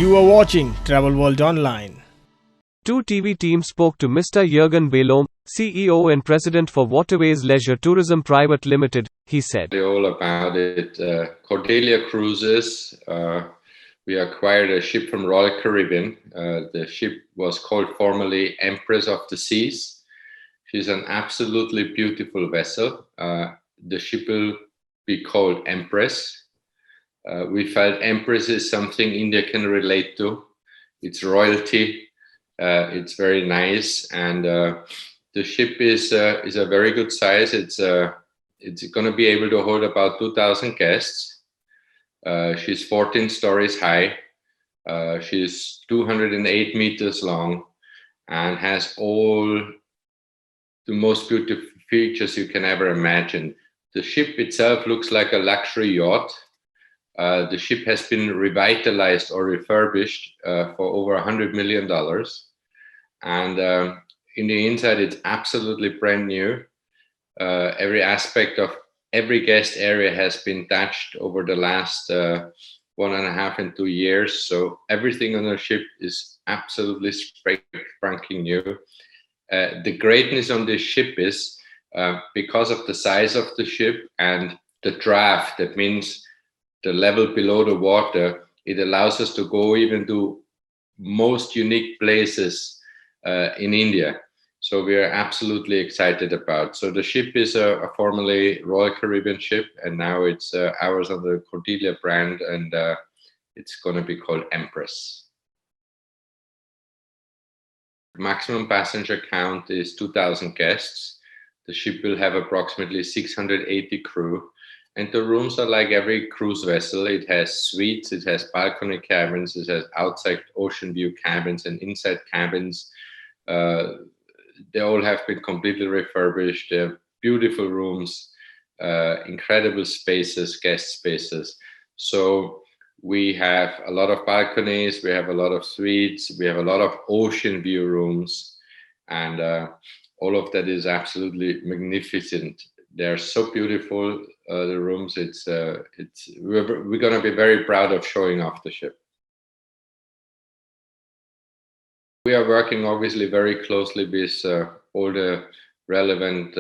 You are watching Travel World Online. Two TV teams spoke to Mr. Jurgen Bailom, CEO and President for Waterways Leisure Tourism Private Limited. He said, All about it. Cordelia Cruises. We acquired a ship from Royal Caribbean. The ship was called formerly Empress of the Seas. She's an absolutely beautiful vessel. The ship will be called Empress. We felt Empress is something India can relate to. It's royalty. It's very nice, and the ship is a very good size. It's going to be able to hold about 2,000 guests. She's 14 stories high. She's 208 meters long, and has all the most beautiful features you can ever imagine. The ship itself looks like a luxury yacht. The ship has been revitalized or refurbished for over $100 million. And in the inside, it's absolutely brand new. Every aspect of every guest area has been touched over the last 1.5 and 2 years. So everything on the ship is absolutely spanking new. The greatness on this ship is because of the size of the ship and the draft. That means the level below the water, it allows us to go even to most unique places in India. So we are absolutely excited about. So the ship is a formerly Royal Caribbean ship, and now it's ours under the Cordelia brand, and it's going to be called Empress. Maximum passenger count is 2,000 guests. The ship will have approximately 680 crew. And the rooms are like every cruise vessel. It has suites, it has balcony cabins, it has outside ocean view cabins and inside cabins. They all have been completely refurbished. They're beautiful rooms, incredible spaces, guest spaces. So we have a lot of balconies, we have a lot of suites, we have a lot of ocean view rooms, and all of that is absolutely magnificent. They're so beautiful, the rooms. We're going to be very proud of showing off the ship. We are working obviously very closely with all the relevant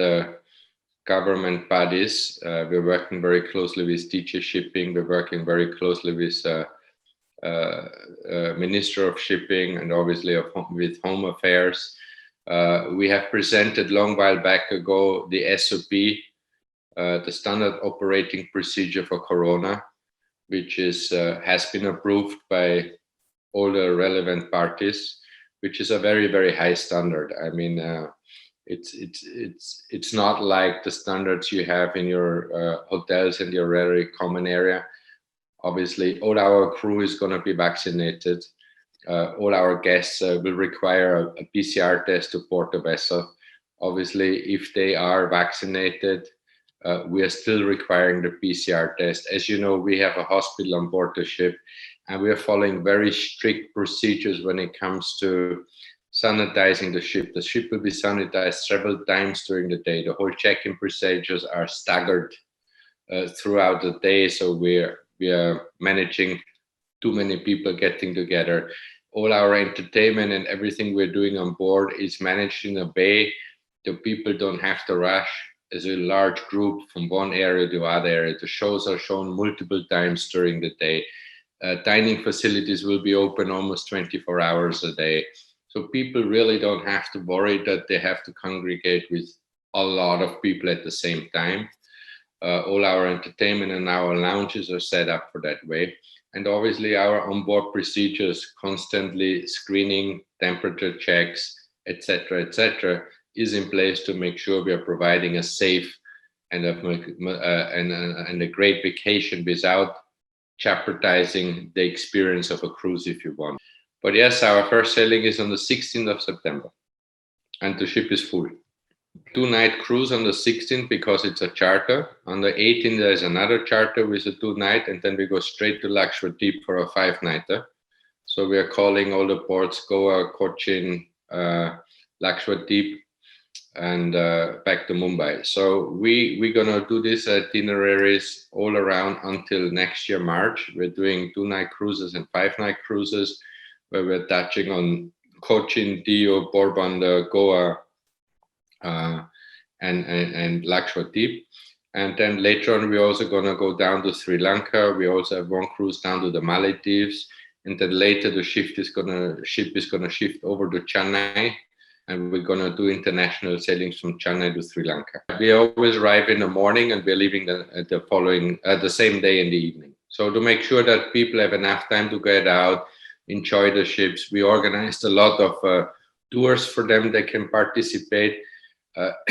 government bodies. We're working very closely with DG Shipping. We're working very closely with Minister of Shipping, and obviously with Home Affairs. We have presented long while back ago the SOP, the Standard Operating Procedure for Corona, which has been approved by all the relevant parties, which is a very, very high standard. I mean, it's not like the standards you have in your hotels and your very common area. Obviously, all our crew is going to be vaccinated. All our guests will require a PCR test to board the vessel. Obviously, if they are vaccinated, we are still requiring the PCR test. As you know, we have a hospital on board the ship, and we are following very strict procedures when it comes to sanitizing the ship. The ship will be sanitized several times during the day. The whole check-in procedures are staggered throughout the day, so we are managing too many people getting together. All our entertainment and everything we're doing on board is managed in a bay. The people don't have to rush as a large group from one area to other area. The shows are shown multiple times during the day. Dining facilities will be open almost 24 hours a day. So people really don't have to worry that they have to congregate with a lot of people at the same time. All our entertainment and our lounges are set up for that way. And obviously our onboard procedures, constantly screening, temperature checks, etc., is in place to make sure we are providing a safe and a great vacation without jeopardizing the experience of a cruise, if you want. But yes, our first sailing is on the 16th of September, and the ship is full. 2-night cruise on the 16th because it's a charter. On the 18th, there's another charter with a 2-night, and then we go straight to Lakshadweep for a 5-nighter. So we are calling all the ports, Goa, Kochi, Lakshadweep, and back to Mumbai. So we're gonna do this itineraries all around until next year March. We're doing 2-night cruises and 5-night cruises, where we're touching on Kochi, Dio, Porbandar, Goa, and Lakshadweep. And then later on, we're also gonna go down to Sri Lanka. We also have one cruise down to the Maldives, and then later the ship is gonna shift over to Chennai, and we're gonna do international sailings from Chennai to Sri Lanka. We always arrive in the morning, and we're leaving the same day in the evening. So to make sure that people have enough time to get out, enjoy the ships, we organized a lot of tours for them. They can participate.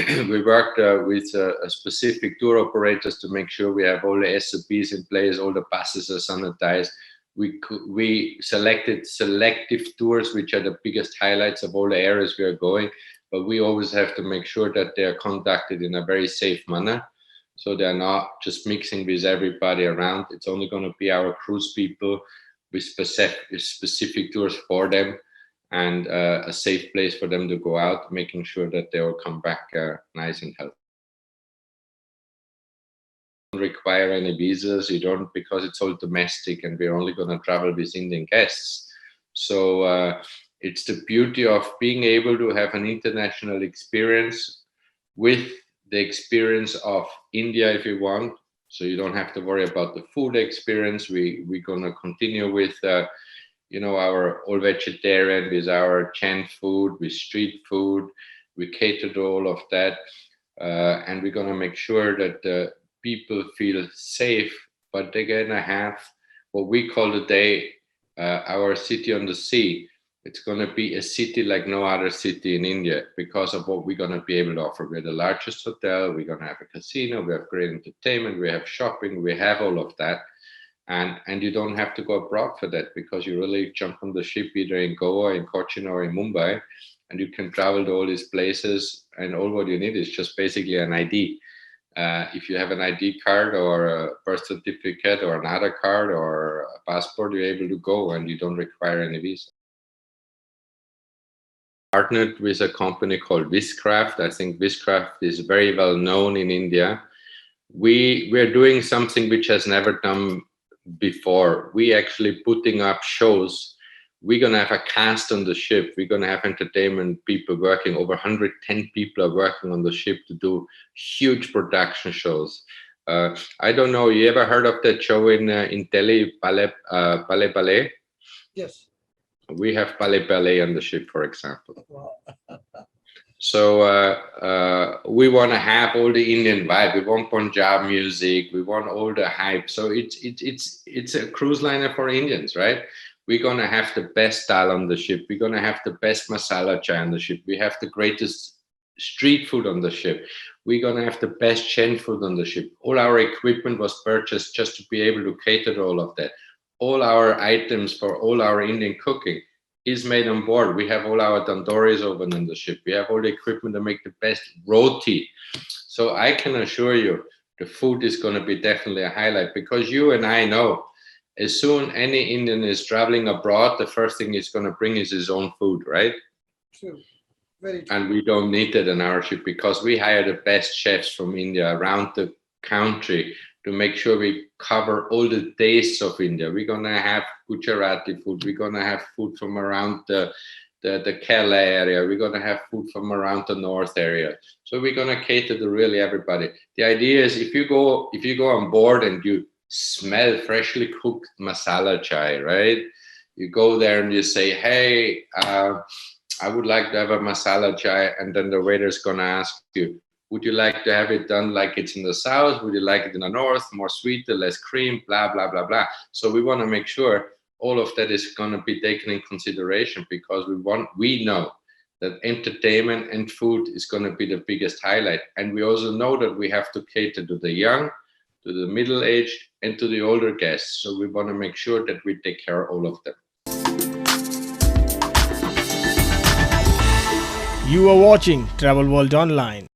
We worked with specific tour operators to make sure we have all the SOPs in place, all the buses are sanitized. We selected selective tours, which are the biggest highlights of all the areas we are going, but we always have to make sure that they are conducted in a very safe manner, so they're not just mixing with everybody around. It's only going to be our cruise people with specific tours for them, and a safe place for them to go out, making sure that they will come back nice and healthy. Don't require any visas, you don't, because it's all domestic and we're only going to travel with Indian guests. So it's the beauty of being able to have an international experience with the experience of India if you want. So you don't have to worry about the food experience. We're going to continue with our all vegetarian, with our Chan food, with street food. We cater to all of that. And we're going to make sure that people feel safe, but they're going to have what we call today our city on the sea. It's going to be a city like no other city in India because of what we're going to be able to offer. We're the largest hotel. We're going to have a casino. We have great entertainment. We have shopping. We have all of that. And you don't have to go abroad for that, because you really jump on the ship either in Goa, in Kochi, or in Mumbai, and you can travel to all these places. And all what you need is just basically an ID. If you have an ID card or a birth certificate or another card or a passport, you're able to go and you don't require any visa. Partnered with a company called Viscraft. I think Viscraft is very well known in India. We're doing something which has never done before. We actually putting up shows. We're going to have a cast on the ship. We're going to have entertainment people working. Over 110 people are working on the ship to do huge production shows. I don't know, you ever heard of that show in Delhi, Ballet? Yes. We have Ballet on the ship, for example. Wow. So we want to have all the Indian vibe. We want Punjab music. We want all the hype. So it's a cruise liner for Indians, right? We're gonna have the best style on the ship. We're gonna have the best masala chai on the ship. We have the greatest street food on the ship. We're gonna have the best Chen food on the ship. All our equipment was purchased just to be able to cater to all of that. All our items for all our Indian cooking is made on board. We have all our tandoori's open on the ship. We have all the equipment to make the best roti. So I can assure you, the food is going to be definitely a highlight, because you and I know, as soon any Indian is traveling abroad, the first thing he's going to bring is his own food, right? True. Very true. And we don't need that in our ship, because we hire the best chefs from India around the country to make sure we cover all the tastes of India. We're going to have Gujarati food. We're going to have food from around the Kerala area. We're going to have food from around the north area. So we're going to cater to really everybody. The idea is, if you go on board and you smell freshly cooked masala chai, right? You go there and you say, hey, I would like to have a masala chai. And then the waiter's going to ask you, would you like to have it done like it's in the south? Would you like it in the north? More sweeter, less cream, blah, blah, blah, blah. So we want to make sure all of that is going to be taken in consideration, because we know that entertainment and food is going to be the biggest highlight. And we also know that we have to cater to the young, to the middle-aged, and to the older guests. So we want to make sure that we take care of all of them. You are watching Travel World Online.